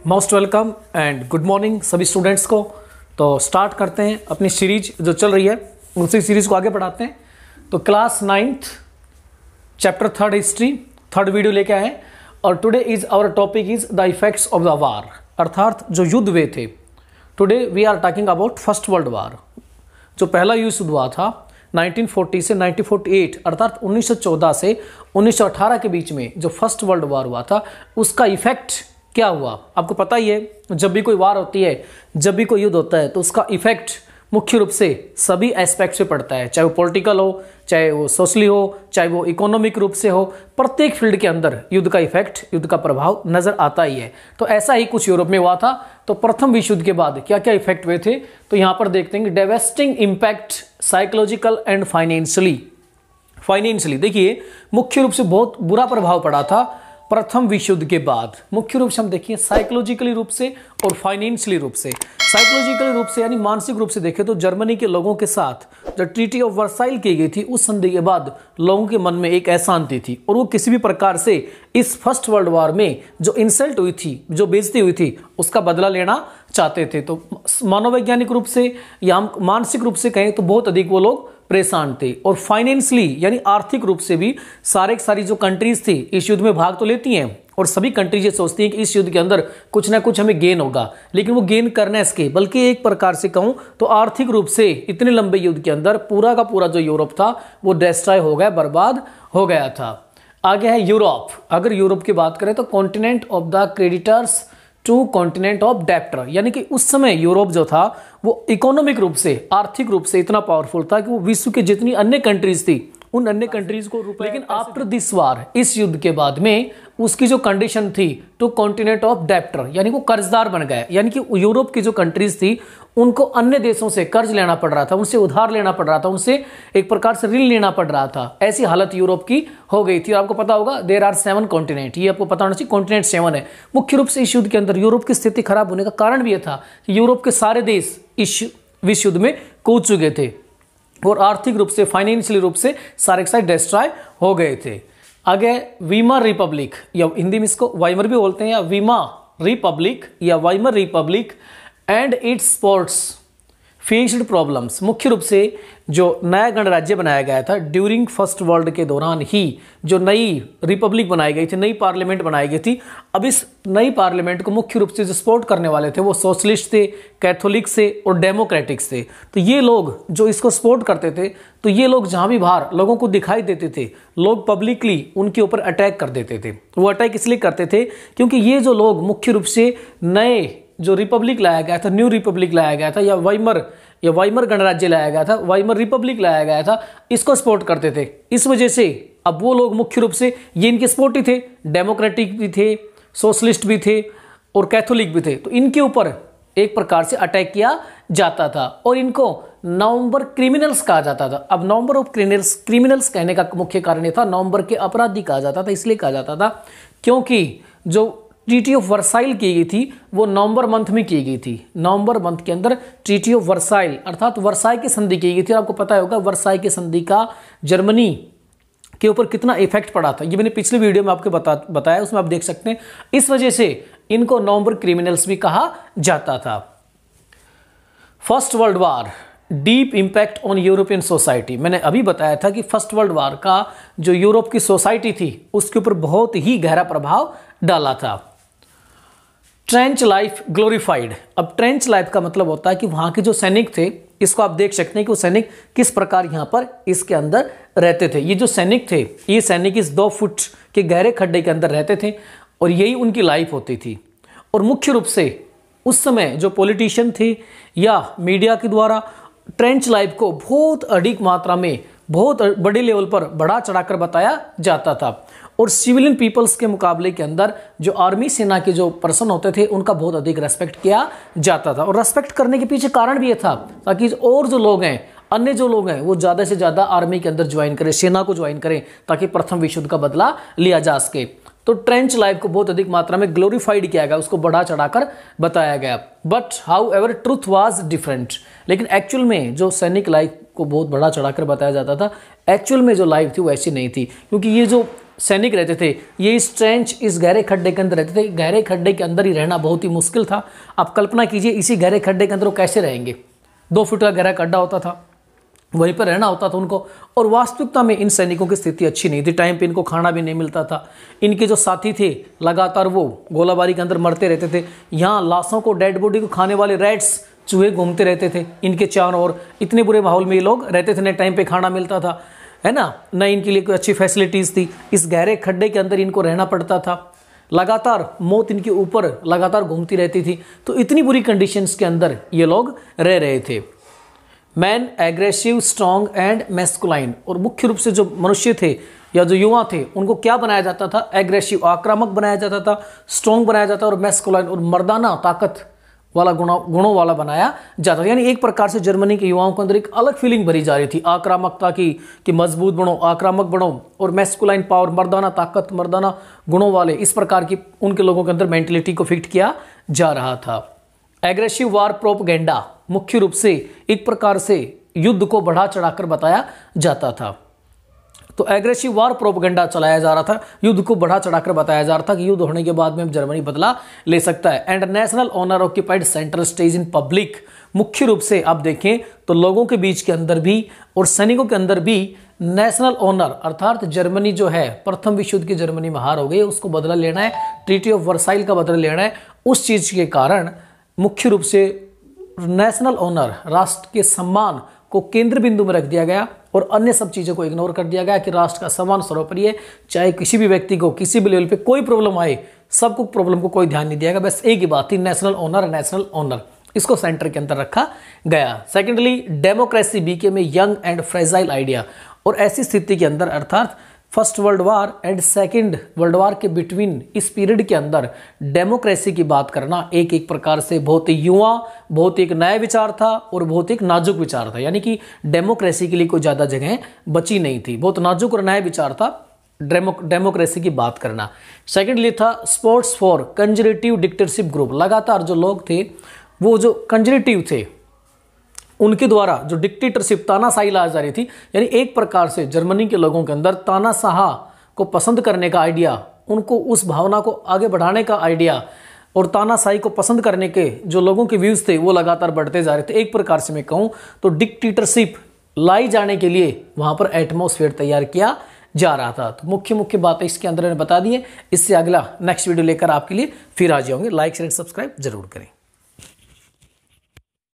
Most welcome and good morning सभी students को। तो स्टार्ट करते हैं अपनी सीरीज जो चल रही है, उसी सीरीज को आगे बढ़ाते हैं। तो class 9th chapter 3 history 3rd video लेके आए हैं और today is our topic is the effects of the war, अर्थात जो युद्ध हुए थे। Today we are talking about first world war. जो पहला युद्ध हुआ था 1940 से 1948, अर्थात 1914 से 1918 के बीच में जो फर्स्ट वर्ल्ड वार हुआ था, उसका इफेक्ट क्या हुआ आपको पता ही है। जब भी कोई वार होती है, जब भी कोई युद्ध होता है, तो उसका इफेक्ट मुख्य रूप से सभी एस्पेक्ट से पड़ता है, चाहे वो पॉलिटिकल हो, चाहे वो सोशली हो, चाहे वो इकोनॉमिक रूप से हो। प्रत्येक फील्ड के अंदर युद्ध का इफेक्ट, युद्ध का प्रभाव नजर आता ही है। तो ऐसा ही कुछ यूरोप में हुआ था। तो प्रथम विश्व युद्ध के बाद क्या क्या इफेक्ट हुए थे, तो यहाँ पर देखते हैं डेवेस्टिंग इम्पैक्ट साइकोलॉजिकल एंड फाइनेंशियली देखिए मुख्य रूप से बहुत बुरा प्रभाव पड़ा था प्रथम विश्व युद्ध के बाद। मुख्य रूप से हम देखिए साइकोलॉजिकली रूप से और फाइनेंशियली रूप से। साइकोलॉजिकली रूप से यानी मानसिक रूप से देखें तो जर्मनी के लोगों के साथ जो ट्रीटी ऑफ वर्साइल की गई थी, उस संधि के बाद लोगों के मन में एक अशांति थी और वो किसी भी प्रकार से इस फर्स्ट वर्ल्ड वॉर में जो इंसल्ट हुई थी, जो बेइज्जती हुई थी, उसका बदला लेना चाहते थे। तो मनोवैज्ञानिक रूप से या मानसिक रूप से कहें तो बहुत अधिक वो लोग परेशान थे। और फाइनेंशियली यानी आर्थिक रूप से भी सारी जो कंट्रीज थी इस युद्ध में भाग तो लेती हैं और सभी कंट्रीज ये सोचती हैं कि इस युद्ध के अंदर कुछ ना कुछ हमें गेन होगा, लेकिन वो गेन करना इसके बल्कि एक प्रकार से कहूं तो आर्थिक रूप से इतने लंबे युद्ध के अंदर पूरा का पूरा जो यूरोप था वो डिस्ट्रॉय हो गया, बर्बाद हो गया था। आगे है यूरोप। अगर यूरोप की बात करें तो continent of the creditors to continent of debtor, यानी कि उस समय यूरोप जो था वो इकोनॉमिक रूप से, आर्थिक रूप से इतना पावरफुल था कि वो विश्व के जितनी अन्य कंट्रीज थी उन अन्य कंट्रीज को लेकिन आफ्टर दिस वार, इस युद्ध के बाद में उसकी जो कंडीशन थी टू कॉन्टिनेंट ऑफ डेप्टर, यानी वो कर्जदार बन गए। यानी कि यूरोप की जो कंट्रीज थी उनको अन्य देशों से कर्ज लेना पड़ रहा था, उनसे उधार लेना पड़ रहा था, उनसे एक प्रकार से ऋण लेना पड़ रहा था। ऐसी हालत यूरोप की हो गई थी। और आपको पता होगा देयर आर 7 कॉन्टिनेंट, ये आपको पता होना चाहिए, कॉन्टिनेंट 7 है। मुख्य रूप से इस युद्ध के अंदर यूरोप की स्थिति खराब होने का कारण भी यह था कि यूरोप के सारे देश इस विश्व युद्ध में कूद चुके थे और आर्थिक रूप से, फाइनेंशियली रूप से सारे के सारे डिस्ट्रॉय हो गए थे। आगे वीमर रिपब्लिक, या हिंदी में इसको वाइमर भी बोलते हैं, या वीमा रिपब्लिक या Weimar Republic and it's sports faced problems. मुख्य रूप से जो नया गणराज्य बनाया गया था ड्यूरिंग फर्स्ट वर्ल्ड के दौरान ही जो नई रिपब्लिक बनाई गई थी, नई पार्लियामेंट बनाई गई थी। अब इस नई पार्लियामेंट को मुख्य रूप से जो सपोर्ट करने वाले थे वो सोशलिस्ट थे, कैथोलिक थे और डेमोक्रेटिक्स थे। तो ये लोग जो इसको सपोर्ट करते थे, तो ये लोग जहां भी बाहर लोगों को दिखाई देते थे, लोग पब्लिकली उनके ऊपर अटैक कर देते थे। वो अटैक इसलिए करते थे क्योंकि ये जो लोग मुख्य रूप से नए जो रिपब्लिक लाया गया था, न्यू रिपब्लिक लाया गया था, या वाइमर गणराज्य लाया गया था, वाइमर रिपब्लिक लाया गया था, इसको सपोर्ट करते थे। इस वजह से अब वो लोग मुख्य रूप से ये इनके सपोर्ट ही थे, डेमोक्रेटिक भी थे, सोशलिस्ट भी थे और कैथोलिक भी थे। तो इनके ऊपर एक प्रकार से अटैक किया जाता था और इनको नवंबर क्रिमिनल्स कहा जाता था। अब नवंबर ऑफ क्रिमिनल्स कहने का मुख्य कारण यह था, नवंबर के अपराधी कहा जाता था। इसलिए कहा जाता था क्योंकि जो ट्रीटी ऑफ वर्साइल की गई थी वो नवंबर मंथ में की गई थी। नवंबर मंथ के अंदर ट्रीटी ऑफ वर्साइल अर्थात वर्साई की संधि की गई थी। और आपको पता होगा वर्साई की संधि का जर्मनी के ऊपर कितना इफेक्ट पड़ा था, ये मैंने पिछले वीडियो में आपको बताया, उसमें आप देख सकते हैं। इस वजह से इनको नवंबर क्रिमिनल्स भी कहा जाता था। First world war deep impact on European society. मैंने अभी बताया था कि फर्स्ट वर्ल्ड वार का जो यूरोप की सोसाइटी थी उसके ऊपर बहुत ही गहरा प्रभाव डाला था। Trench life glorified. अब ट्रेंच लाइफ का मतलब होता है कि वहां के जो सैनिक थे, इसको आप देख सकते हैं कि वो सैनिक किस प्रकार यहां पर इसके अंदर रहते थे। ये जो सैनिक थे, ये सैनिक इस 2 फुट के गहरे खड्डे के अंदर रहते थे और यही उनकी लाइफ होती थी। और मुख्य रूप से उस समय जो पॉलिटिशियन थे या मीडिया के द्वारा ट्रेंच लाइफ को बहुत अधिक मात्रा में, बहुत बड़े लेवल पर बढ़ा चढ़ाकर बताया जाता था। और सिविलियन पीपल्स के मुकाबले के अंदर जो आर्मी सेना के जो पर्सन होते थे उनका बहुत अधिक रेस्पेक्ट किया जाता था। और रेस्पेक्ट करने के पीछे कारण भी ये था ताकि और जो लोग हैं, अन्य जो लोग हैं, वो ज़्यादा से ज़्यादा आर्मी के अंदर ज्वाइन करें, सेना को ज्वाइन करें, ताकि प्रथम विश्व युद्ध का बदला लिया जा सके। तो ट्रेंच लाइफ को बहुत अधिक मात्रा में ग्लोरीफाइड किया गया, उसको बढ़ा चढ़ाकर बताया गया। But how ever truth was different, लेकिन एक्चुअल में जो सैनिक लाइफ को बहुत बढ़ा चढ़ाकर बताया जाता था, एक्चुअल में जो लाइफ थी वो ऐसी नहीं थी। क्योंकि ये जो सैनिक रहते थे ये इस ट्रेंच, इस गहरे खड्डे के अंदर रहते थे। गहरे खड्डे के अंदर ही रहना बहुत ही मुश्किल था। आप कल्पना कीजिए इसी गहरे खड्डे के अंदर वो कैसे रहेंगे। 2 फुट का गहरा खड्डा होता था, वहीं पर रहना होता था उनको। और वास्तविकता में इन सैनिकों की स्थिति अच्छी नहीं थी। टाइम पे इनको खाना भी नहीं मिलता था। इनके जो साथी थे लगातार वो गोलाबारी के अंदर मरते रहते थे। यहाँ लाशों को, डेड बॉडी को खाने वाले रैट्स, चूहे घूमते रहते थे इनके चारों ओर। इतने बुरे माहौल में ये लोग रहते थे, न टाइम पे खाना मिलता था, है ना, न इनके लिए कोई अच्छी फैसिलिटीज़ थी। इस गहरे खड्डे के अंदर इनको रहना पड़ता था। लगातार मौत इनके ऊपर लगातार घूमती रहती थी। तो इतनी बुरी कंडीशंस के अंदर ये लोग रह रहे थे। Man aggressive, strong and masculine. और मुख्य रूप से जो मनुष्य थे या जो युवा थे उनको क्या बनाया जाता था? एग्रेसिव, आक्रामक बनाया जाता था, स्ट्रॉन्ग बनाया जाता था, और मैस्कुलाइन और मर्दाना ताकत वाला गुणों वाला बनाया जाता था। यानी एक प्रकार से जर्मनी के युवाओं के अंदर एक अलग फीलिंग भरी जा रही थी आक्रामकता की, कि मजबूत बनो, आक्रामक बनो, और मैस्कुलाइन पावर, मर्दाना ताकत, मर्दाना गुणों वाले, इस प्रकार की उनके लोगों के अंदर मेंटेलिटी को फिट किया जा रहा था। एग्रेसिव वार प्रोपगेंडा, मुख्य रूप से एक प्रकार से युद्ध को बढ़ा चढ़ाकर बताया जाता था। तो एग्रेसिव वार प्रोपगेंडा चलाया जा रहा था, युद्ध को बढ़ा चढ़ाकर बताया जा रहा था कि युद्ध होने के बाद में जर्मनी बदला ले सकता है। And national honour occupied central stage in public. मुख्य रूप से आप देखें तो लोगों के बीच के अंदर भी और सैनिकों के अंदर भी नेशनल ऑनर, अर्थात जर्मनी जो है प्रथम विश्व युद्ध की जर्मनी में हार हो गई, उसको बदला लेना है, ट्रीटी ऑफ वर्साइल का बदला लेना है। उस चीज के कारण मुख्य रूप से नेशनल ऑनर, राष्ट्र के सम्मान को केंद्र बिंदु में रख दिया गया और अन्य सब चीज़ों को इग्नोर कर दिया गया कि राष्ट्र का सम्मान सर्वोपरि है। चाहे किसी भी व्यक्ति को किसी भी लेवल पे कोई प्रॉब्लम आए, सबको प्रॉब्लम को कोई ध्यान नहीं दिया गया। बस एक ही बात थी, नेशनल ऑनर, नेशनल ऑनर, इसको सेंटर के अंदर रखा गया। Secondly, democracy Beckham a young and fragile idea. और ऐसी स्थिति के अंदर, अर्थात first world war and second world war के बिटवीन, इस पीरियड के अंदर डेमोक्रेसी की बात करना एक प्रकार से बहुत ही युवा, बहुत एक नया विचार था और बहुत एक नाजुक विचार था। यानी कि डेमोक्रेसी के लिए कोई ज़्यादा जगह बची नहीं थी, बहुत नाजुक और नया विचार था डेमोक्रेसी की बात करना। सेकेंडली था sports for conservative dictatorship group. लगातार जो लोग थे वो जो कंजर्वेटिव थे उनके द्वारा जो डिक्टेटरशिप, तानाशाही लाई जा रही थी, यानी एक प्रकार से जर्मनी के लोगों के अंदर तानाशाह को पसंद करने का आइडिया, उनको उस भावना को आगे बढ़ाने का आइडिया और तानाशाही को पसंद करने के जो लोगों के व्यूज थे वो लगातार बढ़ते जा रहे थे। एक प्रकार से मैं कहूँ तो डिक्टेटरशिप लाई जाने के लिए वहाँ पर एटमॉस्फेयर तैयार किया जा रहा था। तो मुख्य बातें इसके अंदर मैंने बता दी है। इससे अगला नेक्स्ट वीडियो लेकर आपके लिए फिर आ जाऊंगे। लाइक शेयर सब्सक्राइब जरूर करें।